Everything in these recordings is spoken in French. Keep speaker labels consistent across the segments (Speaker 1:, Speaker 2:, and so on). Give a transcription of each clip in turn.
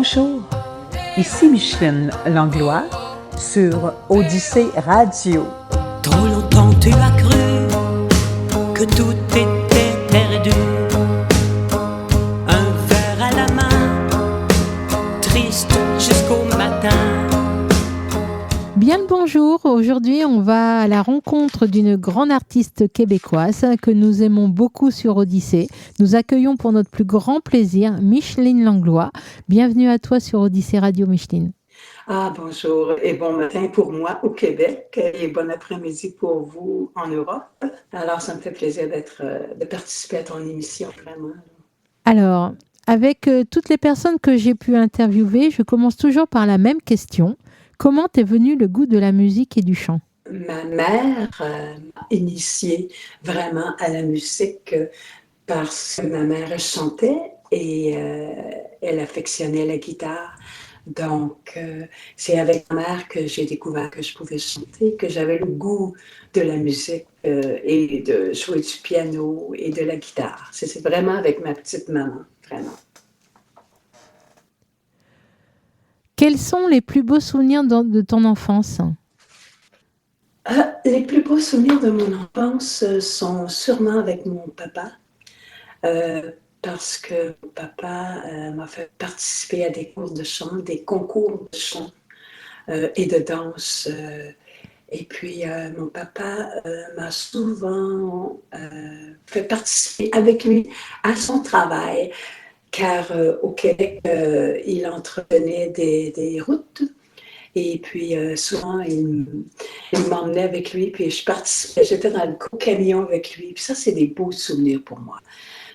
Speaker 1: Bonjour, ici Micheline Langlois sur Odyssée Radio.
Speaker 2: Trop longtemps tu as cru que tout était perdu. Un verre à la main, triste jusqu'au matin.
Speaker 3: Bien le bonjour, aujourd'hui on va à la rencontre d'une grande artiste québécoise que nous aimons beaucoup sur Odyssée. Nous accueillons pour notre plus grand plaisir Micheline Langlois. Bienvenue à toi sur Odyssée Radio, Micheline.
Speaker 4: Ah, bonjour et bon matin pour moi au Québec et bon après-midi pour vous en Europe. Alors, ça me fait plaisir de participer à ton émission, vraiment.
Speaker 3: Alors, avec toutes les personnes que j'ai pu interviewer, je commence toujours par la même question. Comment t'est venu le goût de la musique et du chant?
Speaker 4: Ma mère m'a initiée vraiment à la musique parce que ma mère elle chantait et elle affectionnait la guitare. Donc, c'est avec ma mère que j'ai découvert que je pouvais chanter, que j'avais le goût de la musique et de jouer du piano et de la guitare. C'est vraiment avec ma petite maman, vraiment.
Speaker 3: Quels sont les plus beaux souvenirs de ton enfance?
Speaker 4: Les plus beaux souvenirs de mon enfance sont sûrement avec mon papa. Parce que mon papa m'a fait participer à des cours de chant, des concours de chant et de danse. Et puis, mon papa m'a souvent fait participer avec lui à son travail, car au Québec, il entretenait des routes. Et puis, souvent, il m'emmenait avec lui, puis je participais, j'étais dans le camion avec lui. Puis ça, c'est des beaux souvenirs pour moi.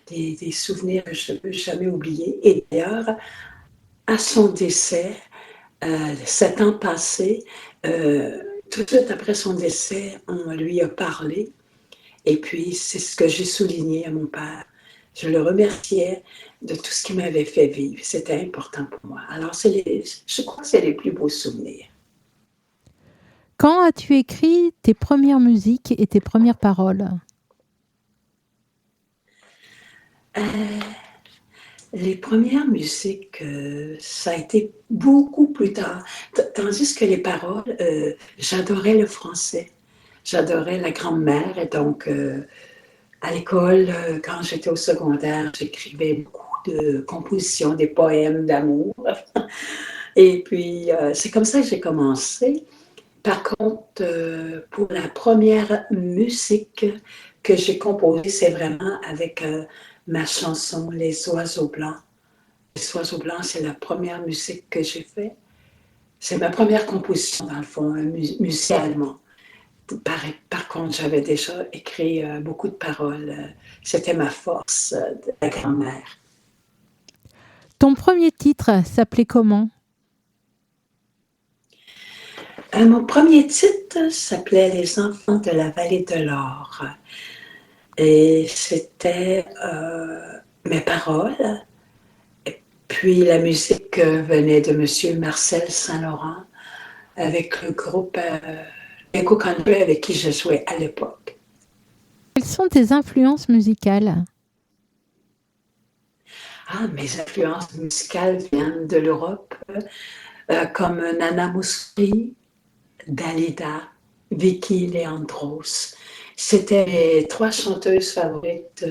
Speaker 4: Des souvenirs que je ne peux jamais oublier. Et d'ailleurs, à son décès, 7 ans passés, tout de suite après son décès, on lui a parlé. Et puis, c'est ce que j'ai souligné à mon père. Je le remerciais de tout ce qu'il m'avait fait vivre. C'était important pour moi. Alors, je crois que c'est les plus beaux souvenirs.
Speaker 3: Quand as-tu écrit tes premières musiques et tes premières paroles?
Speaker 4: Les premières musiques, ça a été beaucoup plus tard. Tandis que les paroles, j'adorais le français. J'adorais la grand-mère. Et donc, à l'école, quand j'étais au secondaire, j'écrivais beaucoup de compositions, des poèmes d'amour. Et puis, c'est comme ça que j'ai commencé. Par contre, pour la première musique que j'ai composée, c'est vraiment avec ma chanson Les Oiseaux Blancs. Les Oiseaux Blancs, c'est la première musique que j'ai faite. C'est ma première composition, dans le fond, musicalement. Par contre, j'avais déjà écrit beaucoup de paroles. C'était ma force de la grand-mère.
Speaker 3: Ton premier titre s'appelait comment?
Speaker 4: Mon premier titre s'appelait Les Enfants de la Vallée de l'Or. Et c'était mes paroles. Et puis la musique venait de M. Marcel Saint-Laurent avec le groupe Echo Country avec qui je jouais à l'époque.
Speaker 3: Quelles sont tes influences musicales?
Speaker 4: Ah, mes influences musicales viennent de l'Europe, comme Nana Mouskouri, Dalida, Vicky Leandros. C'était mes 3 chanteuses favorites.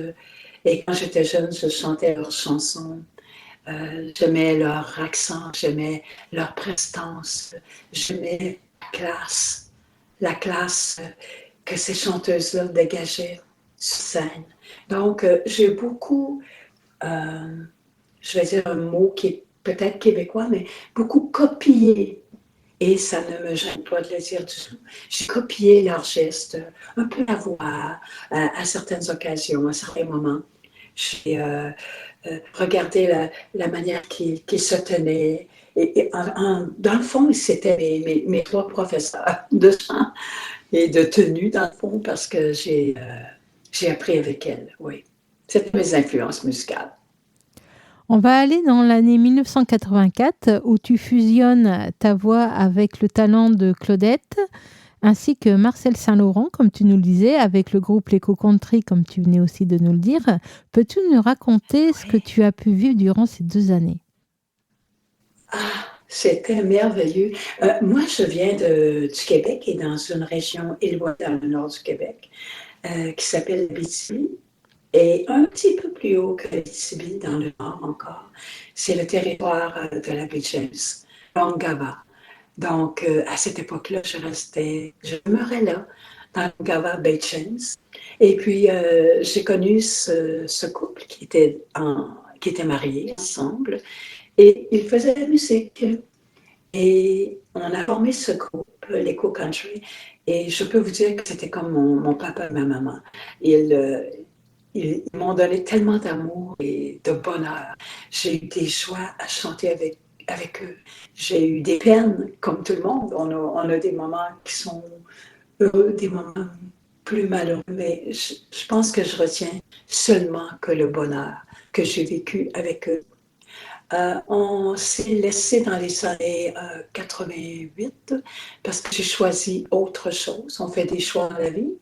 Speaker 4: Et quand j'étais jeune, je chantais leurs chansons. J'aimais leur accent, j'aimais leur prestance, j'aimais la classe que ces chanteuses-là dégageaient sur scène. Donc, j'ai beaucoup, je vais dire un mot qui est peut-être québécois, mais beaucoup copié. Et ça ne me gêne pas de le dire du tout. J'ai copié leurs gestes, un peu la voix, à certaines occasions, à certains moments. J'ai regardé la manière qu'ils se tenaient. Et dans le fond, c'était mes 3 professeurs de chant et de tenue, dans le fond, parce que j'ai appris avec elles, oui. C'était mes influences musicales.
Speaker 3: On va aller dans l'année 1984 où tu fusionnes ta voix avec le talent de Claudette ainsi que Marcel Saint-Laurent, comme tu nous le disais, avec le groupe l'Echo Country, comme tu venais aussi de nous le dire. Peux-tu nous raconter ce que tu as pu vivre durant ces 2 années?
Speaker 4: Ah, c'était merveilleux. Moi, je viens du Québec et dans une région éloignée dans le nord du Québec qui s'appelle l'Abitibi. Et un petit peu plus haut que l'Abitibi, dans le nord encore, c'est le territoire de la baie James, Longava. Donc, à cette époque-là, je demeurais là, dans Longava Bay James. Et puis, j'ai connu ce couple qui était marié ensemble et ils faisaient de la musique. Et on a formé ce groupe, l'Eco Country, et je peux vous dire que c'était comme mon papa et ma maman. Ils m'ont donné tellement d'amour et de bonheur. J'ai eu des joies à chanter avec eux. J'ai eu des peines, comme tout le monde. On a des moments qui sont heureux, des moments plus malheureux, mais je pense que je retiens seulement que le bonheur que j'ai vécu avec eux. On s'est laissé dans les années 88 parce que j'ai choisi autre chose. On fait des choix dans la vie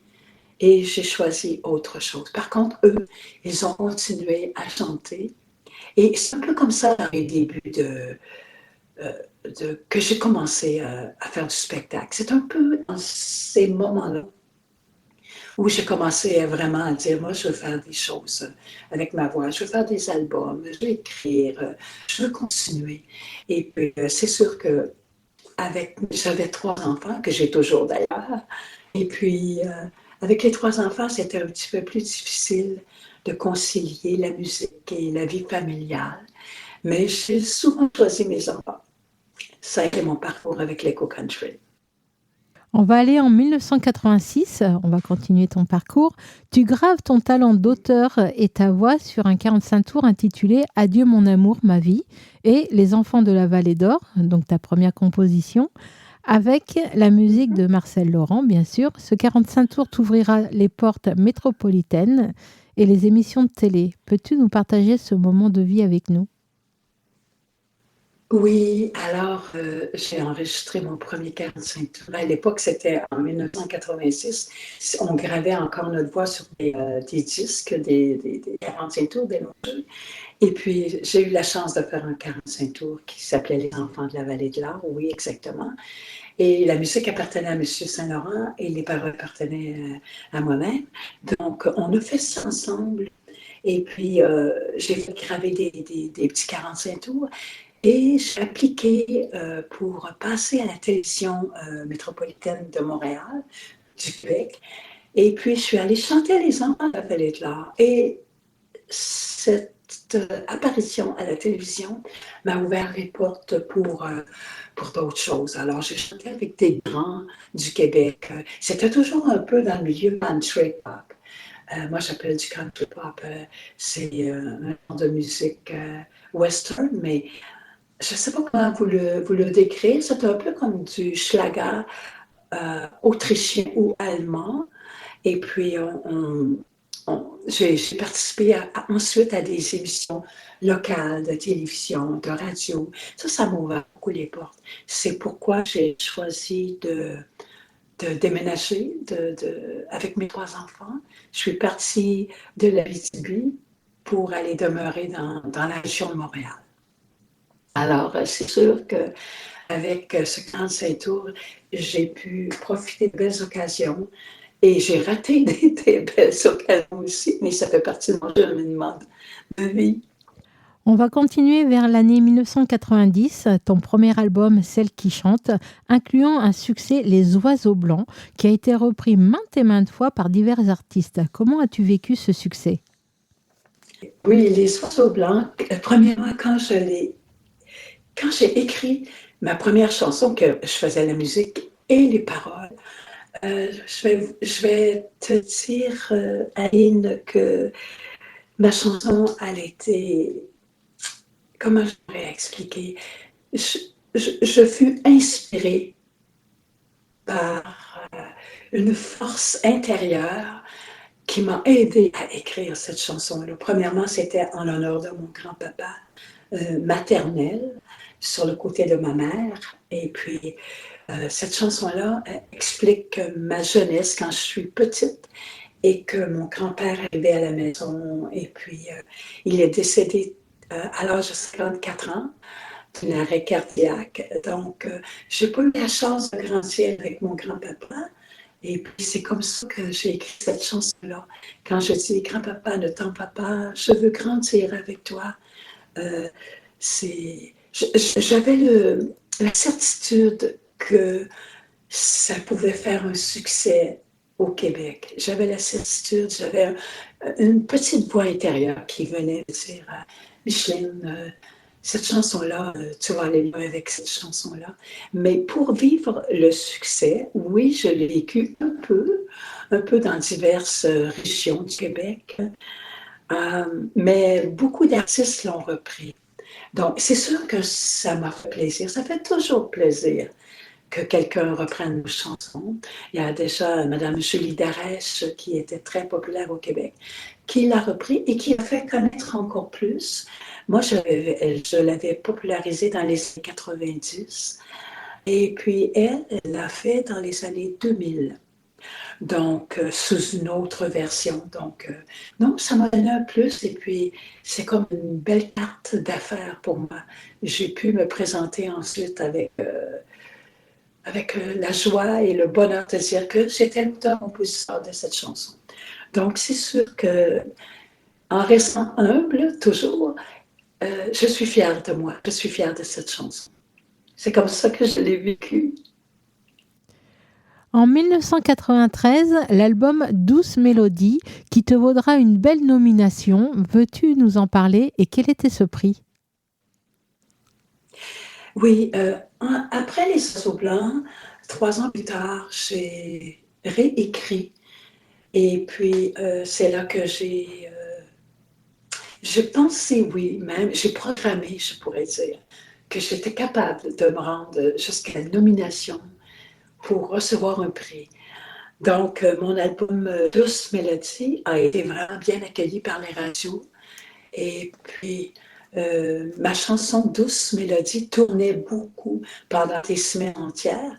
Speaker 4: et j'ai choisi autre chose. Par contre, eux, ils ont continué à chanter et c'est un peu comme ça dans les débuts que j'ai commencé à faire du spectacle. C'est un peu dans ces moments-là où j'ai commencé vraiment à dire, moi, je veux faire des choses avec ma voix, je veux faire des albums, je veux écrire, je veux continuer. Et puis, c'est sûr que j'avais 3 enfants, que j'ai toujours d'ailleurs, et puis, avec les 3 enfants, c'était un petit peu plus difficile de concilier la musique et la vie familiale. Mais j'ai souvent choisi mes enfants. Ça a été mon parcours avec l'Eco Country.
Speaker 3: On va aller en 1986, on va continuer ton parcours. Tu graves ton talent d'auteur et ta voix sur un 45 tours intitulé Adieu mon amour, ma vie et Les enfants de la vallée d'or, donc ta première composition, avec la musique de Marcel Laurent, bien sûr. Ce 45 tours t'ouvrira les portes métropolitaines et les émissions de télé. Peux-tu nous partager ce moment de vie avec nous?
Speaker 4: Oui, alors j'ai enregistré mon premier 45 tours. À l'époque, c'était en 1986. On gravait encore notre voix sur des disques, des 45 tours, des longs jeux. Et puis, j'ai eu la chance de faire un 45 tours qui s'appelait Les enfants de la vallée de l'Or. Oui, exactement. Et la musique appartenait à M. Saint-Laurent et les paroles appartenaient à moi-même. Donc, on a fait ça ensemble. Et puis, j'ai fait graver des petits 45 tours. Et j'ai appliqué pour passer à la télévision métropolitaine de Montréal, du Québec. Et puis, je suis allée chanter Les enfants de la vallée de l'Or. Et cette apparition à la télévision m'a ouvert les portes pour d'autres choses. Alors, j'ai chanté avec des grands du Québec. C'était toujours un peu dans le milieu country pop. Moi, j'appelle du country pop. C'est un genre de musique western, mais je ne sais pas comment vous le décrire. C'est un peu comme du Schlager autrichien ou allemand. Et puis, j'ai participé ensuite à des émissions locales de télévision, de radio. Ça m'ouvre beaucoup les portes. C'est pourquoi j'ai choisi de déménager avec mes 3 enfants. Je suis partie de l'Abitibi pour aller demeurer dans la région de Montréal. Alors, c'est sûr qu'avec ce 45 tours, j'ai pu profiter de belles occasions et j'ai raté des belles occasions aussi, mais ça fait partie de mon cheminement de vie.
Speaker 3: On va continuer vers l'année 1990, ton premier album, Celle qui chante, incluant un succès, Les Oiseaux Blancs, qui a été repris maintes et maintes fois par divers artistes. Comment as-tu vécu ce succès?
Speaker 4: Oui, Les Oiseaux Blancs, premièrement, quand j'ai écrit ma première chanson, que je faisais la musique et les paroles, je vais te dire, Aline, que ma chanson, elle était, comment je pourrais expliquer, je fus inspirée par une force intérieure qui m'a aidée à écrire cette chanson-là. Premièrement, c'était en l'honneur de mon grand-papa maternel sur le côté de ma mère. Et puis, cette chanson-là explique ma jeunesse quand je suis petite et que mon grand-père arrivait à la maison et puis il est décédé à l'âge de 54 ans. d'un arrêt cardiaque. Donc, j'ai pas eu la chance de grandir avec mon grand-papa. Et puis, c'est comme ça que j'ai écrit cette chanson-là. Quand je dis grand-papa, ne t'en va pas, je veux grandir avec toi. J'avais la certitude que ça pouvait faire un succès au Québec. J'avais la certitude, j'avais une petite voix intérieure qui venait me dire Micheline, cette chanson-là, tu vas aller loin avec cette chanson-là. Mais pour vivre le succès, oui, je l'ai vécu un peu dans diverses régions du Québec, mais beaucoup d'artistes l'ont repris. Donc, c'est sûr que ça m'a fait plaisir. Ça fait toujours plaisir que quelqu'un reprenne nos chansons. Il y a déjà Mme Julie Darèche, qui était très populaire au Québec, qui l'a repris et qui a fait connaître encore plus. Moi, je l'avais popularisée dans les années 90. Et puis, elle l'a fait dans les années 2000. Donc, sous une autre version. Donc, non, ça m'a donné un plus. Et puis, c'est comme une belle carte d'affaires pour moi. J'ai pu me présenter ensuite avec la joie et le bonheur de dire que j'étais l'auteur-compositeur de cette chanson. Donc, c'est sûr que, en restant humble, toujours, je suis fière de moi. Je suis fière de cette chanson. C'est comme ça que je l'ai vécue.
Speaker 3: En 1993, l'album Douce Mélodie, qui te vaudra une belle nomination. Veux-tu nous en parler et quel était ce prix?
Speaker 4: Oui, après Les Oiseaux Blancs, 3 ans plus tard, j'ai réécrit. Et puis, c'est là que j'ai pensé, oui, même, j'ai programmé, je pourrais dire, que j'étais capable de me rendre jusqu'à la nomination pour recevoir un prix. Donc, mon album Douce Mélodie a été vraiment bien accueilli par les radios. Et puis, ma chanson Douce Mélodie tournait beaucoup pendant des semaines entières.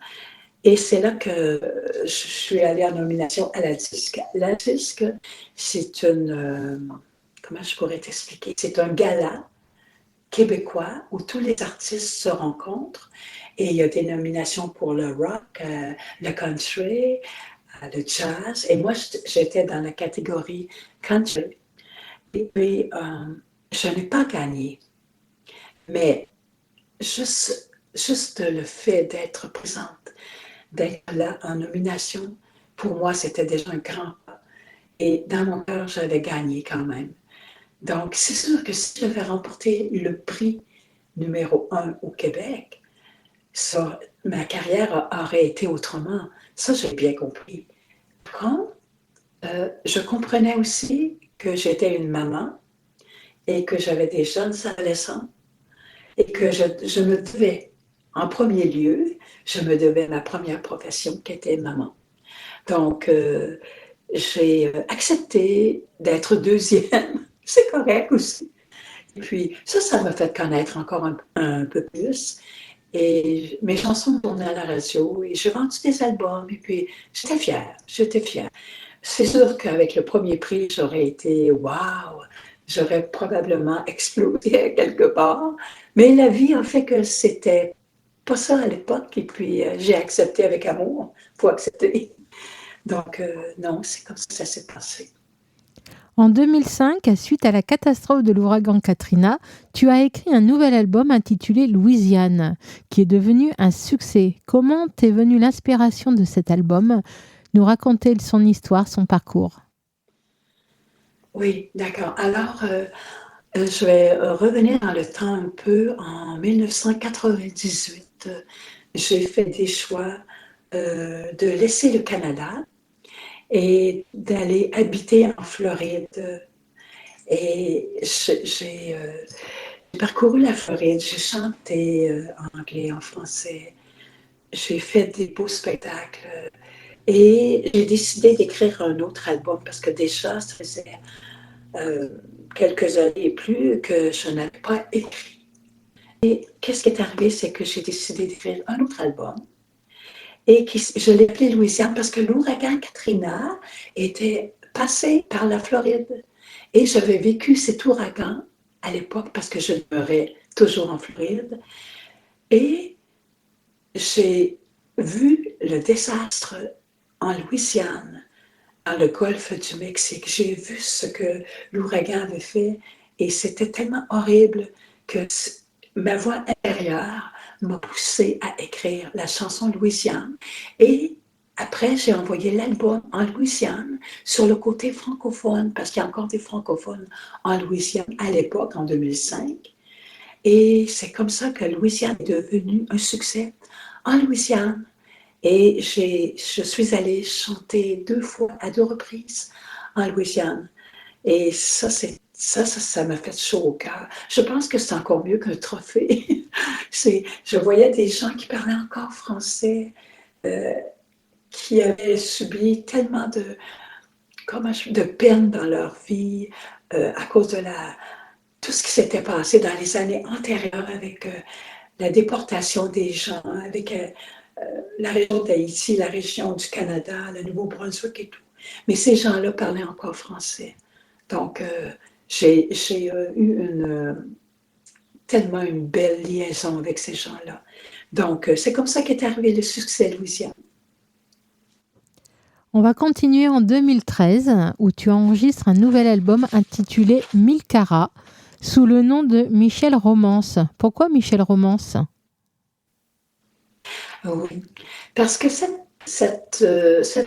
Speaker 4: Et c'est là que je suis allée en nomination à la disque. La disque, c'est comment je pourrais t'expliquer? C'est un gala québécois où tous les artistes se rencontrent et il y a des nominations pour le rock, le country, le jazz. Et moi, j'étais dans la catégorie country. Et puis, je n'ai pas gagné. Mais juste le fait d'être présente, d'être là en nomination, pour moi, c'était déjà un grand pas. Et dans mon cœur, j'avais gagné quand même. Donc, c'est sûr que si j'avais remporté le prix numéro 1 au Québec, ça, ma carrière aurait été autrement. Ça, j'ai bien compris. Quand je comprenais aussi que j'étais une maman et que j'avais des jeunes adolescents et que je me devais, en premier lieu, je me devais ma première profession qui était maman. Donc, j'ai accepté d'être deuxième. C'est correct aussi. Et puis, ça m'a fait connaître encore un peu plus. Et mes chansons tournaient à la radio et j'ai vendu des albums. Et puis, j'étais fière. C'est sûr qu'avec le premier prix, j'aurais été waouh! J'aurais probablement explosé à quelque part. Mais la vie a fait que c'était pas ça à l'époque. Et puis, j'ai accepté avec amour. Il faut accepter. Donc, non, c'est comme ça que ça s'est passé.
Speaker 3: En 2005, suite à la catastrophe de l'ouragan Katrina, tu as écrit un nouvel album intitulé Louisiane, qui est devenu un succès. Comment t'est venue l'inspiration de cet album? Nous raconter son histoire, son parcours.
Speaker 4: Oui, d'accord. Alors, je vais revenir dans le temps un peu. En 1998, j'ai fait des choix de laisser le Canada et d'aller habiter en Floride. Et j'ai parcouru la Floride, j'ai chanté en anglais, en français, j'ai fait des beaux spectacles et j'ai décidé d'écrire un autre album parce que déjà, ça faisait quelques années et plus que je n'avais pas écrit. Et qu'est-ce qui est arrivé, c'est que j'ai décidé d'écrire un autre album et je l'ai appelé Louisiane parce que l'ouragan Katrina était passé par la Floride. Et j'avais vécu cet ouragan à l'époque parce que je demeurais toujours en Floride. Et j'ai vu le désastre en Louisiane, dans le golfe du Mexique. J'ai vu ce que l'ouragan avait fait et c'était tellement horrible que ma voix intérieure m'a poussée à écrire la chanson Louisiane. Et après, j'ai envoyé l'album en Louisiane sur le côté francophone, parce qu'il y a encore des francophones en Louisiane à l'époque, en 2005. Et c'est comme ça que Louisiane est devenue un succès en Louisiane. Et je suis allée chanter 2 fois, à 2 reprises, en Louisiane. Et ça m'a fait chaud au cœur. Je pense que c'est encore mieux qu'un trophée. Je voyais des gens qui parlaient encore français, qui avaient subi tellement de peine dans leur vie à cause de tout ce qui s'était passé dans les années antérieures avec la déportation des gens, avec la région d'Haïti, la région du Canada, le Nouveau-Brunswick et tout. Mais ces gens-là parlaient encore français. Donc, j'ai eu tellement une belle liaison avec ces gens-là. Donc, c'est comme ça qu'est arrivé le succès louisien.
Speaker 3: On va continuer en 2013 où tu enregistres un nouvel album intitulé Mille carats sous le nom de Michel Romance. Pourquoi Michel Romance?
Speaker 4: Oui, parce que cet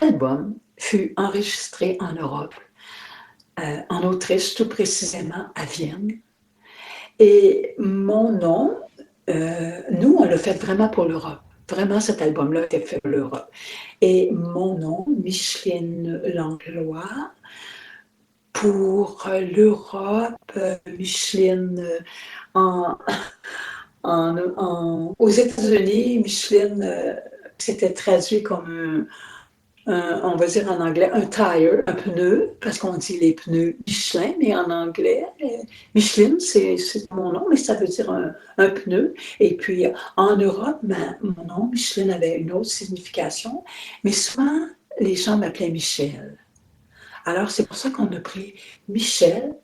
Speaker 4: album fut enregistré en Europe, en Autriche, tout précisément à Vienne. Et mon nom, nous, on l'a fait vraiment pour l'Europe. Vraiment, cet album-là était fait pour l'Europe. Et mon nom, Micheline Langlois, pour l'Europe, Micheline aux États-Unis, Micheline, c'était traduit comme on va dire en anglais, un tire, un pneu, parce qu'on dit les pneus Michelin, mais en anglais, Micheline, c'est mon nom, mais ça veut dire un pneu. Et puis, en Europe, mon nom, Micheline, avait une autre signification, mais souvent, les gens m'appelaient Michel. Alors, c'est pour ça qu'on a pris Michel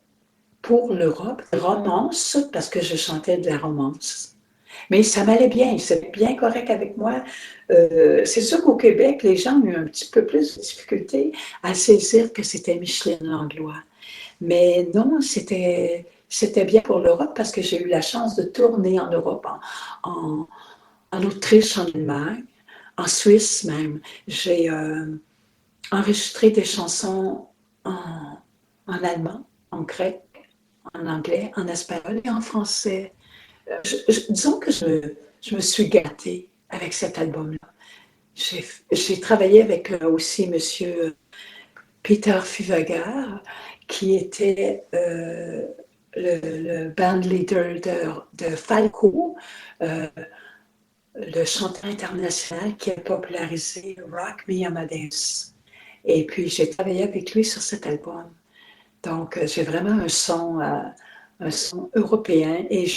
Speaker 4: pour l'Europe, romance, parce que je chantais de la romance. Mais ça m'allait bien, c'était bien correct avec moi. C'est sûr qu'au Québec, les gens ont eu un petit peu plus de difficulté à saisir que c'était Micheline Langlois. Mais non, c'était bien pour l'Europe parce que j'ai eu la chance de tourner en Europe, en Autriche, en Allemagne, en Suisse même. J'ai enregistré des chansons en allemand, en grec, en anglais, en espagnol et en français. Disons que je me suis gâtée avec cet album-là. J'ai travaillé avec aussi M. Peter Fivagar, qui était le band leader de Falco, le chanteur international qui a popularisé Rock Me Amadeus. Et puis, j'ai travaillé avec lui sur cet album. Donc, j'ai vraiment un son européen et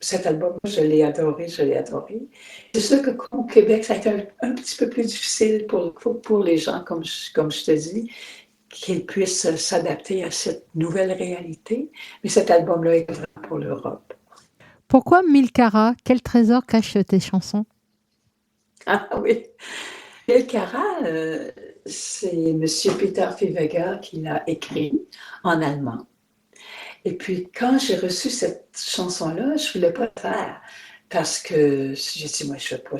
Speaker 4: cet album, je l'ai adoré. C'est sûr que au Québec, ça a été un petit peu plus difficile pour les gens, comme je te dis, qu'ils puissent s'adapter à cette nouvelle réalité. Mais cet album-là est vraiment pour l'Europe.
Speaker 3: Pourquoi Mille carats? Quel trésor cachent tes chansons?
Speaker 4: Ah oui, Mille carats, c'est M. Peter Fivagar qui l'a écrit en allemand. Et puis, quand j'ai reçu cette chanson-là, je ne voulais pas le faire parce que j'ai dit, moi, je ne sais pas.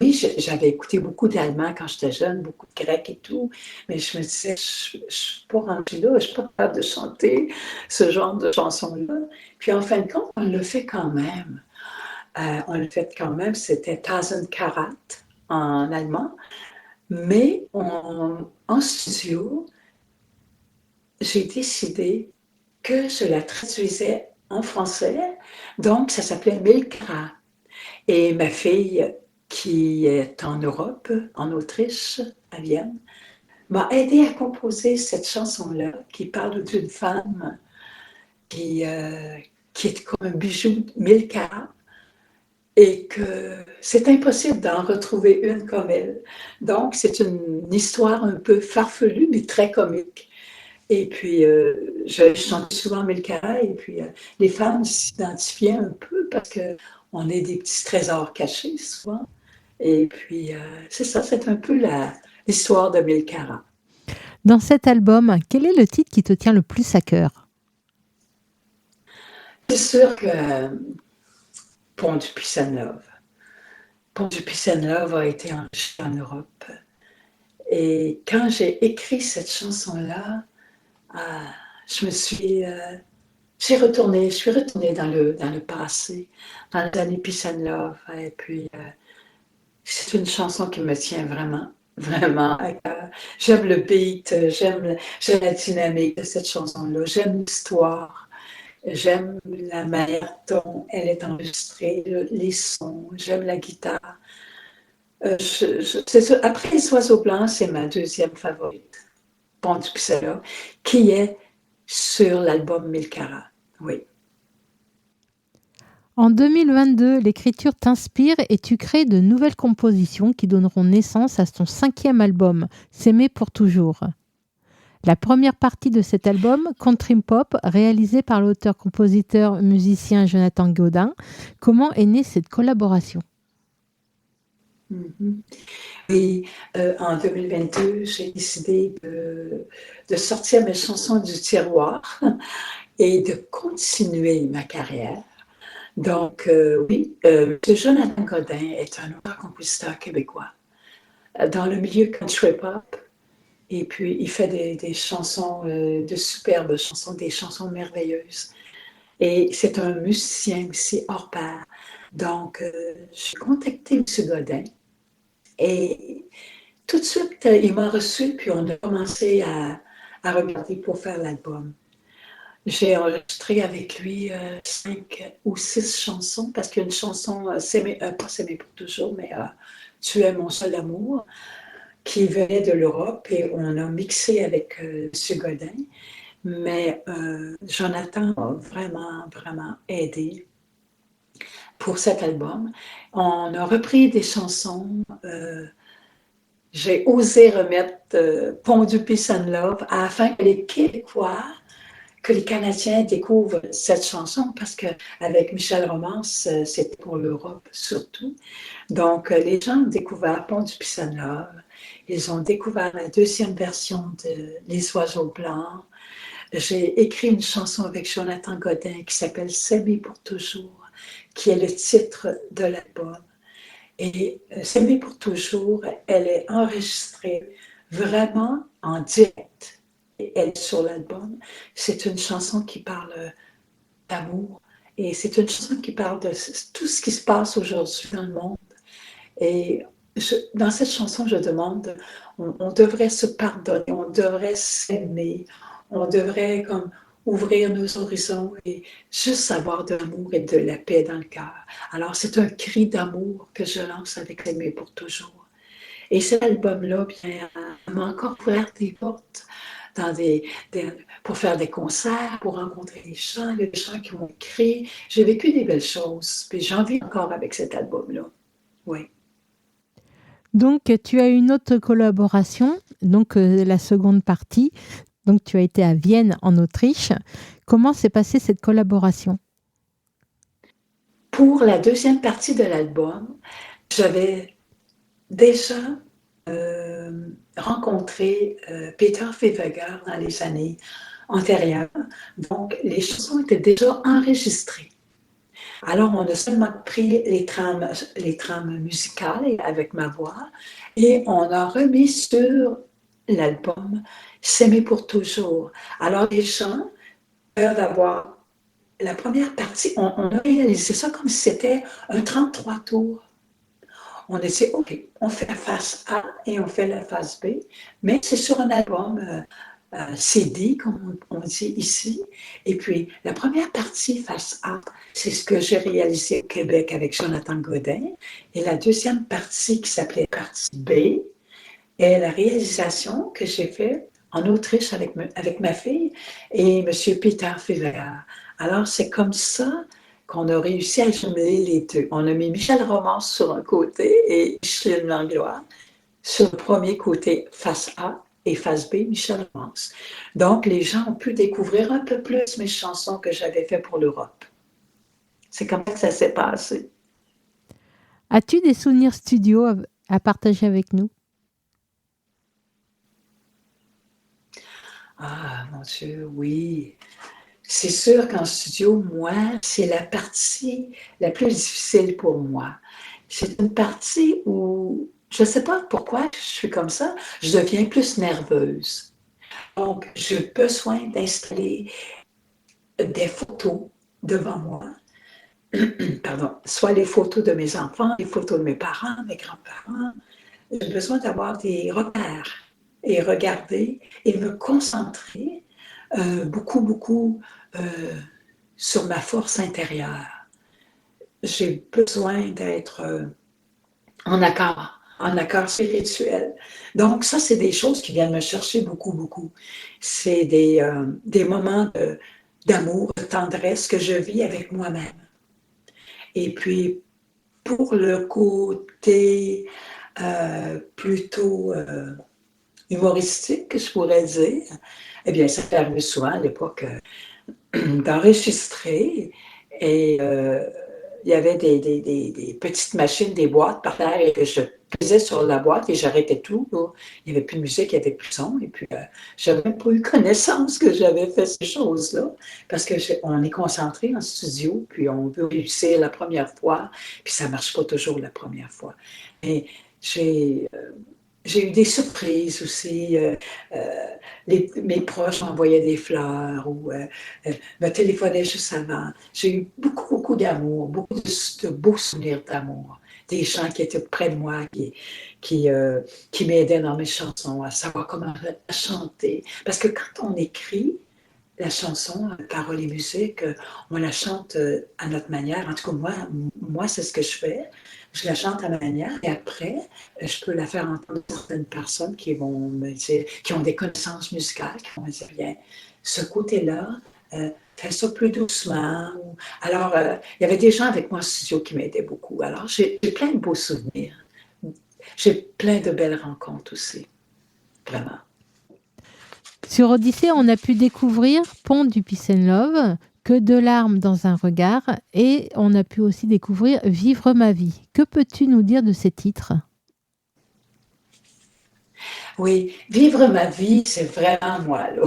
Speaker 4: Oui, j'avais écouté beaucoup d'allemand quand j'étais jeune, beaucoup de grec et tout, mais je me disais, je ne suis pas rendue là, je ne suis pas capable de chanter ce genre de chanson-là. Puis, en fin de compte, on le fait quand même. C'était Tausend Karat en allemand, mais en studio, j'ai décidé que je la traduisais en français. Donc, ça s'appelait Mille carats. Et ma fille, qui est en Europe, en Autriche, à Vienne, m'a aidée à composer cette chanson-là qui parle d'une femme qui est comme un bijou mille carats et que c'est impossible d'en retrouver une comme elle. Donc, c'est une histoire un peu farfelue, mais très comique. Et puis, je chantais souvent Milkara, et puis les femmes s'identifiaient un peu parce qu'on est des petits trésors cachés souvent. Et puis, c'est ça, c'est un peu l'histoire de Milkara.
Speaker 3: Dans cet album, quel est le titre qui te tient le plus à cœur?
Speaker 4: C'est sûr que Pont du Peace and Love. Pont du Peace and Love a été enregistré en Europe. Et quand j'ai écrit cette chanson-là, je suis retournée dans le passé, dans les années Peace and Love. Et puis, c'est une chanson qui me tient vraiment, vraiment à cœur. J'aime le beat, j'aime la dynamique de cette chanson-là, j'aime l'histoire, j'aime la manière dont elle est enregistrée, les sons, j'aime la guitare. C'est ça. Après Les Oiseaux Blancs, c'est ma deuxième favorite, Pont du Pissarra, qui est sur l'album Milkara. Oui.
Speaker 3: En 2022, l'écriture t'inspire et tu crées de nouvelles compositions qui donneront naissance à ton 5e album, S'aimer pour toujours. La première partie de cet album, Country Pop, réalisé par l'auteur-compositeur-musicien Jonathan Gaudin. Comment est née cette collaboration?
Speaker 4: Mm-hmm. Et en 2022, j'ai décidé de sortir mes chansons du tiroir et de continuer ma carrière. Donc, oui, Jonathan Gaudin est un auteur-compositeur québécois dans le milieu country pop. Et puis, il fait des chansons, de superbes chansons, des chansons merveilleuses. Et c'est un musicien aussi hors pair. Donc, j'ai contacté M. Gaudin. Et tout de suite, il m'a reçu, puis on a commencé à regarder pour faire l'album. J'ai enregistré avec lui 5 ou 6 chansons, parce qu'il y a une chanson, pas S'aimer pour toujours, mais Tu es mon seul amour, qui venait de l'Europe, et on a mixé avec M. Godin. Mais Jonathan a vraiment, vraiment aidé pour cet album. On a repris des chansons. J'ai osé remettre Pont du Peace and Love afin que les Québécois, que les Canadiens découvrent cette chanson, parce qu'avec Michel Romance, c'était pour l'Europe surtout. Donc, les gens ont découvert Pont du Peace and Love. Ils ont découvert la deuxième version de Les Oiseaux Blancs. J'ai écrit une chanson avec Jonathan Gaudin qui s'appelle S'aimer pour toujours, qui est le titre de l'album. Et S'aimer pour toujours, elle est enregistrée vraiment en direct. Et elle est sur l'album. C'est une chanson qui parle d'amour. Et c'est une chanson qui parle de tout ce qui se passe aujourd'hui dans le monde. Et dans cette chanson, je demande, on devrait se pardonner, on devrait s'aimer, on devrait comme ouvrir nos horizons et juste avoir de l'amour et de la paix dans le cœur. Alors, c'est un cri d'amour que je lance avec S'aimer pour toujours. Et cet album-là, bien, m'a encore ouvert des portes pour faire des concerts, pour rencontrer des gens qui m'ont écrit. J'ai vécu des belles choses, puis j'en vis encore avec cet album-là. Oui.
Speaker 3: Donc, tu as une autre collaboration, donc la seconde partie. Donc, tu as été à Vienne, en Autriche. Comment s'est passée cette collaboration?
Speaker 4: Pour la deuxième partie de l'album, j'avais déjà rencontré Peter Feveger dans les années antérieures. Donc, les chansons étaient déjà enregistrées. Alors, on a seulement pris les trames musicales avec ma voix et on a remis sur l'album S'aimer pour toujours. Alors, les gens peuvent avoir la première partie, on a réalisé ça comme si c'était un 33 tours. On a dit, OK, on fait la face A et on fait la face B, mais c'est sur un album CD, comme on dit ici. Et puis, la première partie, face A, c'est ce que j'ai réalisé au Québec avec Jonathan Gaudin. Et la deuxième partie, qui s'appelait partie B, est la réalisation que j'ai faite en Autriche avec ma fille et M. Peter Feveger. Alors, c'est comme ça qu'on a réussi à jumeler les deux. On a mis Michel Romance sur un côté et Micheline Langlois sur le premier côté face A. et face B, Michel Rance. Donc, les gens ont pu découvrir un peu plus mes chansons que j'avais fait pour l'Europe. C'est comme ça que ça s'est passé.
Speaker 3: As-tu des souvenirs studio à partager avec nous?
Speaker 4: Ah, mon Dieu, oui. C'est sûr qu'en studio, moi, c'est la partie la plus difficile pour moi. C'est une partie où, je ne sais pas pourquoi je suis comme ça, je deviens plus nerveuse. Donc, j'ai besoin d'installer des photos devant moi. Pardon, soit les photos de mes enfants, les photos de mes parents, mes grands-parents. J'ai besoin d'avoir des repères et regarder et me concentrer beaucoup, beaucoup sur ma force intérieure. J'ai besoin d'être en accord spirituel. Donc, ça, c'est des choses qui viennent me chercher beaucoup, beaucoup. C'est des moments d'amour, de tendresse que je vis avec moi-même. Et puis, pour le côté plutôt humoristique, je pourrais dire, eh bien, ça fait arrivé souvent à l'époque d'enregistrer et il y avait des petites machines, des boîtes par terre et que je pesais sur la boîte et j'arrêtais tout. Là. Il n'y avait plus de musique, il n'y avait plus de son. Et puis, je n'avais même pas eu connaissance que j'avais fait ces choses-là parce qu'on est concentré en studio, puis on veut réussir la première fois, puis ça ne marche pas toujours la première fois. Et j'ai eu des surprises aussi. Mes proches m'envoyaient des fleurs ou me téléphonaient juste avant. J'ai eu beaucoup, beaucoup d'amour, beaucoup de beaux souvenirs d'amour. Des gens qui étaient près de moi, qui m'aidaient dans mes chansons, à savoir comment chanter. Parce que quand on écrit la chanson, paroles et musique, on la chante à notre manière. En tout cas, moi c'est ce que je fais. Je la chante à ma manière et après, je peux la faire entendre à certaines personnes qui vont me dire, qui ont des connaissances musicales, qui vont me dire, bien, ce côté-là, fais ça plus doucement. Alors, il y avait des gens avec moi en studio qui m'aidaient beaucoup. Alors, j'ai plein de beaux souvenirs. J'ai plein de belles rencontres aussi. Vraiment.
Speaker 3: Sur Odyssée, on a pu découvrir Pont du Peace and Love, Que de larmes dans un regard, et on a pu aussi découvrir Vivre ma vie. Que peux-tu nous dire de ces titres?
Speaker 4: Oui, vivre ma vie, c'est vraiment moi, là.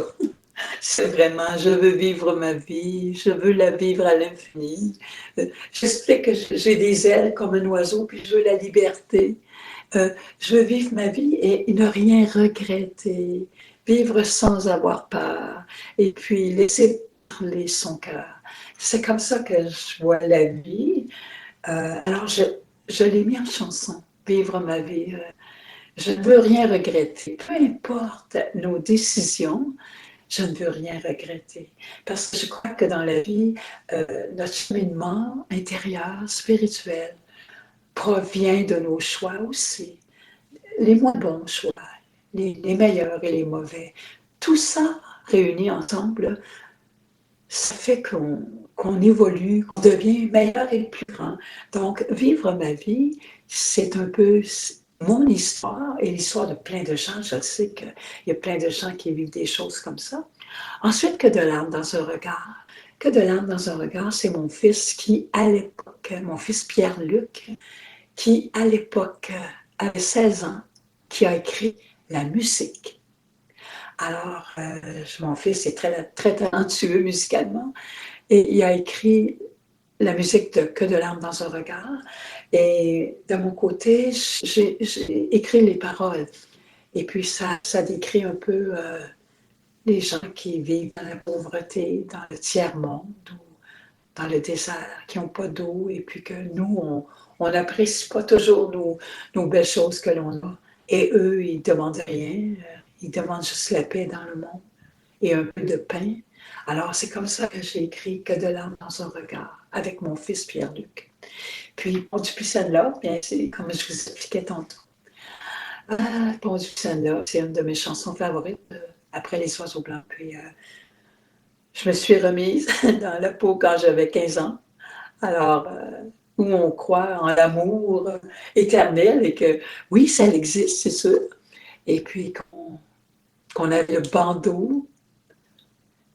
Speaker 4: C'est vraiment, je veux vivre ma vie, je veux la vivre à l'infini. J'explique que j'ai des ailes comme un oiseau, puis je veux la liberté. Je veux vivre ma vie et ne rien regretter, vivre sans avoir peur, et puis laisser parler son cœur. C'est comme ça que je vois la vie. Alors, je l'ai mis en chanson, vivre ma vie. Je ne veux rien regretter. Peu importe nos décisions, je ne veux rien regretter. Parce que je crois que dans la vie, notre cheminement intérieur, spirituel, provient de nos choix aussi. Les moins bons choix, les meilleurs et les mauvais. Tout ça réuni ensemble, ça fait qu'on évolue, qu'on devient meilleur et plus grand. Donc, vivre ma vie, c'est un peu mon histoire et l'histoire de plein de gens. Je sais qu'il y a plein de gens qui vivent des choses comme ça. Ensuite, que de larmes dans un regard. Que de larmes dans un regard, c'est mon fils qui, à l'époque, mon fils Pierre-Luc, qui, à l'époque, avait 16 ans, qui a écrit la musique. Alors, mon fils est très, très talentueux musicalement et il a écrit la musique de Que de larmes dans un regard. Et de mon côté, j'ai écrit les paroles. Et puis, ça décrit un peu les gens qui vivent dans la pauvreté, dans le tiers-monde ou dans le désert, qui n'ont pas d'eau et puis que nous, on n'apprécie pas toujours nos belles choses que l'on a. Et eux, ils ne demandent rien. Ils demandent juste la paix dans le monde et un peu de pain. Alors, c'est comme ça que j'ai écrit Que de larmes dans un regard avec mon fils Pierre-Luc. Puis, Pont du Peace and Love, bien, c'est comme je vous expliquais tantôt. Pont du Peace and Love, c'est une de mes chansons favorites après Les Oiseaux Blancs. Puis, je me suis remise dans la peau quand j'avais 15 ans. Alors, où on croit en l'amour éternel et que oui, ça existe, c'est sûr. Et puis, qu'on avait le bandeau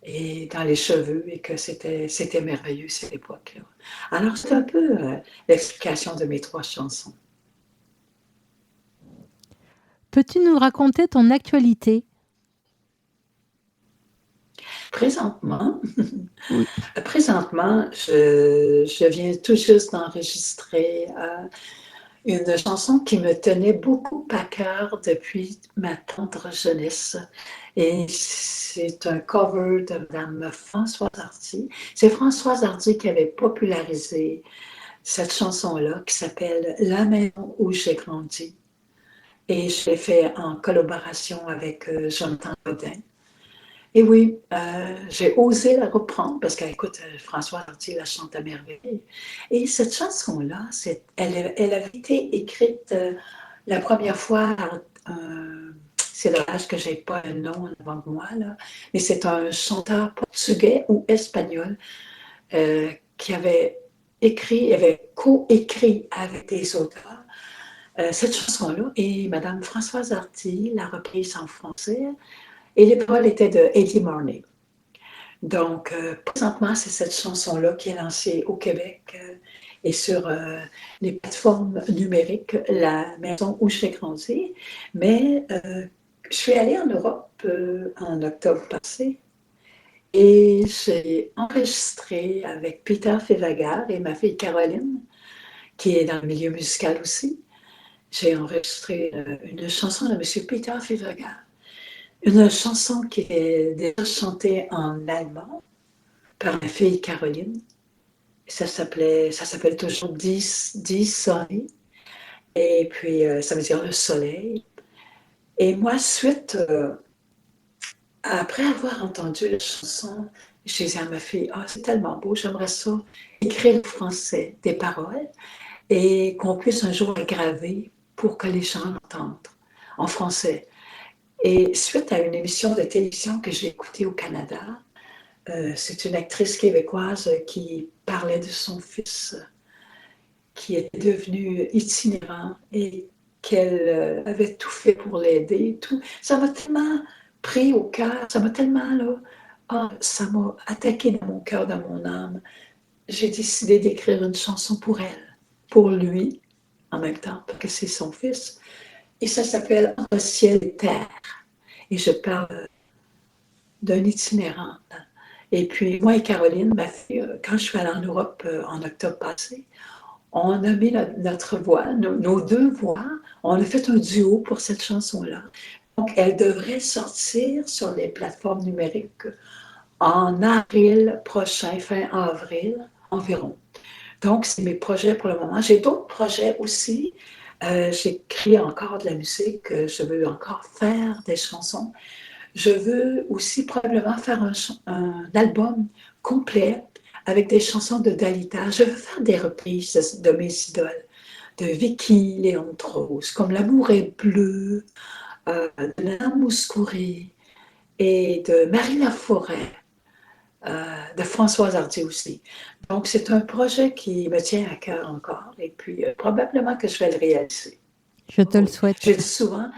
Speaker 4: et dans les cheveux et que c'était merveilleux cette époque-là. Alors, c'est un peu l'explication de mes 3 chansons.
Speaker 3: Peux-tu nous raconter ton actualité?
Speaker 4: Présentement,
Speaker 3: Oui.
Speaker 4: présentement, je viens tout juste d'enregistrer une chanson qui me tenait beaucoup à cœur depuis ma tendre jeunesse. Et c'est un cover de Mme Françoise Hardy. C'est Françoise Hardy qui avait popularisé cette chanson-là qui s'appelle La maison où j'ai grandi. Et je l'ai fait en collaboration avec Jonathan Godin. Et oui, j'ai osé la reprendre parce qu'écoute, Françoise Hardy la chante à merveille. Et cette chanson-là, elle avait été écrite la première fois, c'est dommage que je n'ai pas un nom avant moi, là, mais c'est un chanteur portugais ou espagnol qui avait co-écrit avec des auteurs cette chanson-là. Et Mme Françoise Hardy l'a reprise en français. Et les paroles étaient de Eddie Marnay. Donc, présentement, c'est cette chanson-là qui est lancée au Québec et sur les plateformes numériques, la maison où j'ai grandi. Mais je suis allée en Europe en octobre passé et j'ai enregistré avec Peter Fevagar et ma fille Caroline, qui est dans le milieu musical aussi. J'ai enregistré une chanson de M. Peter Fevagar. Une chanson qui est déjà chantée en allemand par ma fille Caroline. Ça s'appelle toujours Die Sonne. Et puis, ça veut dire le soleil. Et moi, après avoir entendu la chanson, j'ai dit à ma fille, c'est tellement beau, j'aimerais ça écrire en français des paroles et qu'on puisse un jour le graver pour que les gens l'entendent en français. Et suite à une émission de télévision que j'ai écoutée au Canada, c'est une actrice québécoise qui parlait de son fils qui était devenu itinérant et qu'elle avait tout fait pour l'aider. Tout. Ça m'a tellement pris au cœur, ça m'a tellement, ça m'a attaqué dans mon cœur, dans mon âme. J'ai décidé d'écrire une chanson pour elle, pour lui, en même temps, parce que c'est son fils. Et ça s'appelle Entre ciel et terre. Et je parle d'un itinérant. Et puis, moi et Caroline, ma fille, quand je suis allée en Europe en octobre passé, on a mis notre voix, nos 2 voix, on a fait un duo pour cette chanson-là. Donc, elle devrait sortir sur les plateformes numériques en avril prochain, fin avril environ. Donc, c'est mes projets pour le moment. J'ai d'autres projets aussi. J'écris encore de la musique, je veux encore faire des chansons. Je veux aussi probablement faire un album complet avec des chansons de Dalida. Je veux faire des reprises de mes idoles, de Vicky Léon-Rose, comme L'amour est bleu, de Nana Mouskouri et de Marie Laforêt, de Françoise Hardy aussi. Donc, c'est un projet qui me tient à cœur encore et puis probablement que je vais le réaliser.
Speaker 3: Je te le
Speaker 4: Oui.
Speaker 3: souhaite.
Speaker 4: Je dis souvent,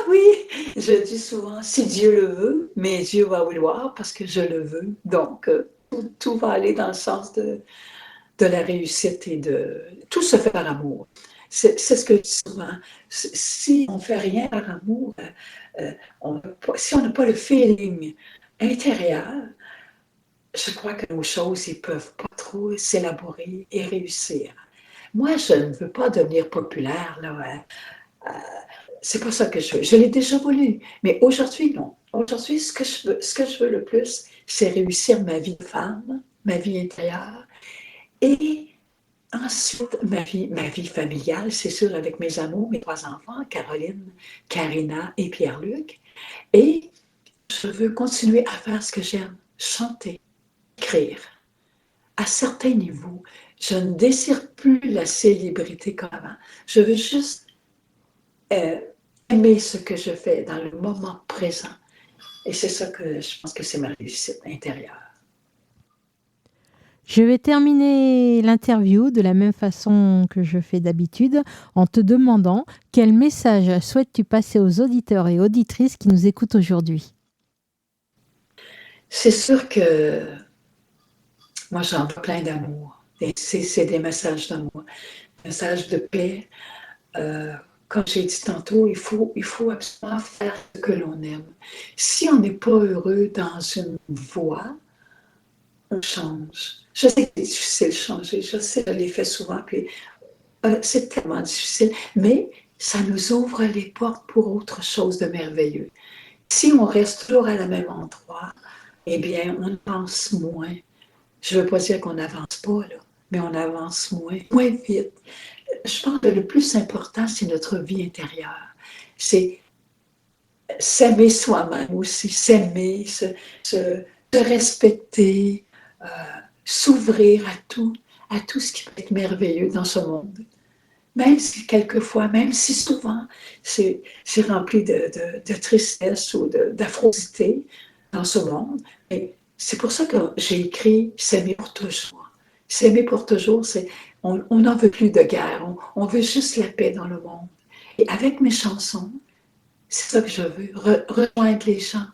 Speaker 4: oui, je dis souvent, si Dieu le veut, mais Dieu va vouloir parce que je le veux. Donc, tout va aller dans le sens de la réussite et de tout se fait par amour. C'est ce que je dis souvent. Si on ne fait rien par amour, si on n'a pas le feeling intérieur, je crois que nos choses ne peuvent pas trop s'élaborer et réussir. Moi, je ne veux pas devenir populaire, là. C'est pas ça que je veux. Je l'ai déjà voulu, mais aujourd'hui, non. Aujourd'hui, ce que je veux le plus, c'est réussir ma vie de femme, ma vie intérieure, et ensuite ma vie familiale, c'est sûr, avec mes amours, mes 3 enfants, Caroline, Karina et Pierre-Luc. Et je veux continuer à faire ce que j'aime, chanter, écrire. À certains niveaux, je ne désire plus la célébrité comme avant. Je veux juste aimer ce que je fais dans le moment présent. Et c'est ça que je pense que c'est ma réussite intérieure.
Speaker 3: Je vais terminer l'interview de la même façon que je fais d'habitude en te demandant quel message souhaites-tu passer aux auditeurs et auditrices qui nous écoutent aujourd'hui?
Speaker 4: C'est sûr que moi, j'en veux plein d'amour. Et c'est des messages d'amour, des messages de paix. Comme j'ai dit tantôt, il faut absolument faire ce que l'on aime. Si on n'est pas heureux dans une voie, on change. Je sais que c'est difficile de changer, je sais, je l'ai fait souvent, puis c'est tellement difficile, mais ça nous ouvre les portes pour autre chose de merveilleux. Si on reste toujours à la même endroit, eh bien, on avance moins. Je ne veux pas dire qu'on n'avance pas, là, mais on avance moins vite. Je pense que le plus important, c'est notre vie intérieure. C'est s'aimer soi-même aussi, s'aimer, se respecter, s'ouvrir à tout ce qui peut être merveilleux dans ce monde. Même si quelquefois, même si souvent, c'est rempli de tristesse ou d'affrosité dans ce monde. Mais c'est pour ça que j'ai écrit « S'aimer pour toujours ». S'aimer pour toujours, c'est on n'en veut plus de guerre, on veut juste la paix dans le monde. Et avec mes chansons, c'est ça que je veux, rejoindre les gens.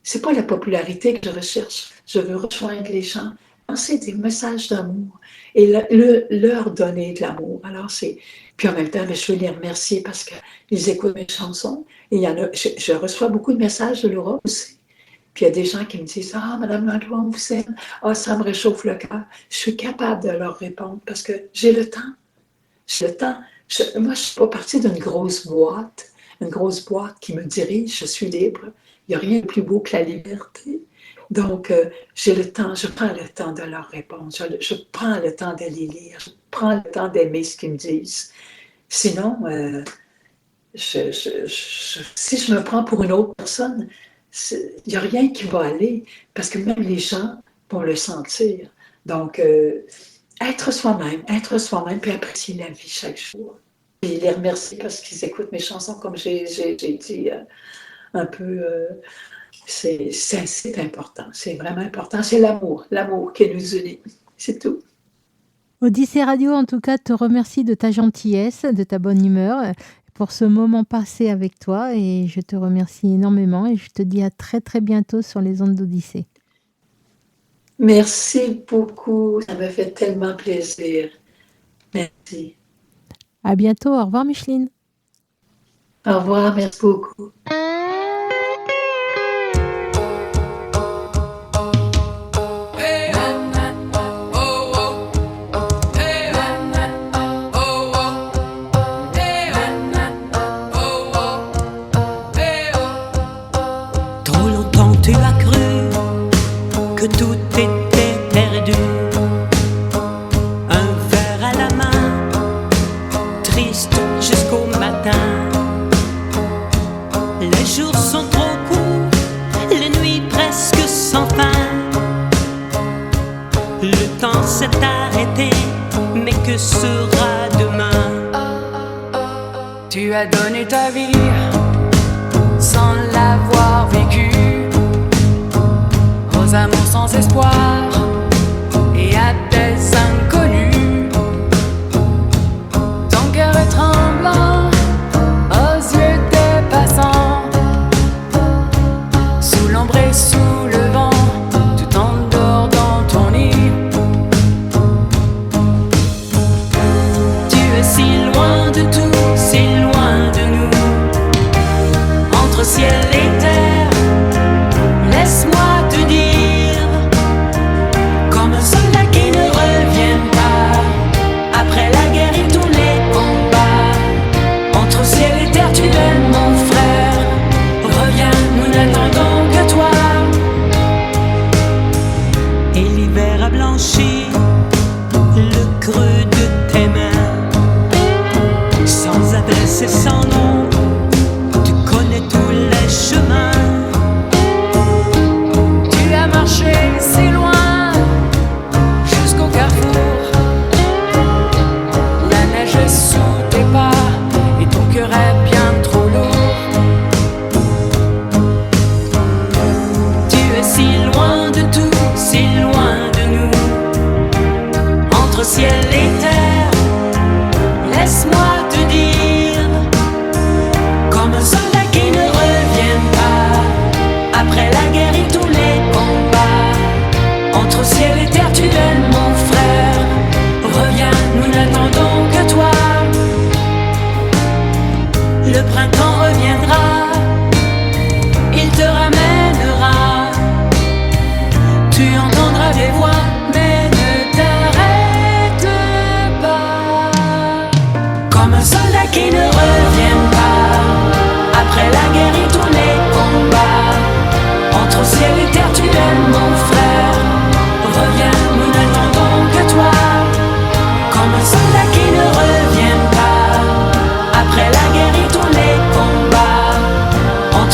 Speaker 4: C'est pas la popularité que je recherche, je veux rejoindre les gens, lancer des messages d'amour et leur donner de l'amour. Alors puis en même temps, je veux les remercier parce qu'ils écoutent mes chansons. Et il y en a, je reçois beaucoup de messages de l'Europe aussi. Puis il y a des gens qui me disent « Ah, Madame Langlois, on vous aime. Ah, ça me réchauffe le cœur. » Je suis capable de leur répondre parce que j'ai le temps. J'ai le temps. Moi, je ne suis pas partie d'une grosse boîte qui me dirige. Je suis libre. Il n'y a rien de plus beau que la liberté. Donc, j'ai le temps. Je prends le temps de leur répondre. Je prends le temps de les lire. Je prends le temps d'aimer ce qu'ils me disent. Sinon, si je me prends pour une autre personne, il n'y a rien qui va aller, parce que même les gens vont le sentir. Donc, être soi-même, puis apprécier la vie chaque jour. Et les remercier parce qu'ils écoutent mes chansons, comme j'ai dit un peu. C'est important, c'est vraiment important. C'est l'amour qui nous unit, c'est tout.
Speaker 3: Odyssée Radio, en tout cas, te remercie de ta gentillesse, de ta bonne humeur, pour ce moment passé avec toi, et je te remercie énormément et je te dis à très très bientôt sur les ondes d'Odyssée.
Speaker 4: Merci beaucoup, ça me fait tellement plaisir. Merci.
Speaker 3: À bientôt, au revoir Micheline.
Speaker 4: Au revoir, merci beaucoup.
Speaker 2: Tu as cru que tout était perdu. Un verre à la main, triste jusqu'au matin. Les jours sont trop courts, les nuits presque sans fin. Le temps s'est arrêté, mais que sera demain?
Speaker 5: Tu as donné ta vie sans l'avoir vécue, aux amours sans espoir et à des inconnus. Ton cœur est tremblant aux yeux des passants, sous l'ombre et sous le vent, tu t'endors dans ton lit. Tu es si loin de tout, si loin de nous, entre ciel et terre. Laisse-moi te dire, comme un soldat qui ne revient pas, après la guerre et tous les combats, entre ciel et terre tu es mon frère. Reviens, nous n'attendons que toi.
Speaker 2: Et l'hiver a blanchi le creux de tes mains, sans adresse et sans nom, tu connais tous les chemins.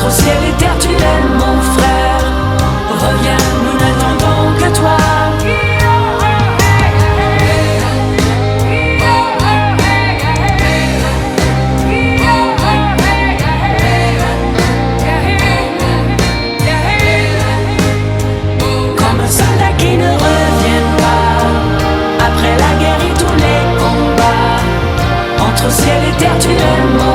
Speaker 5: Entre ciel et terre, tu es mon frère. Reviens, nous n'attendons que toi. Comme un soldat qui ne revient pas après la guerre et tous les combats. Entre ciel et terre, tu es mon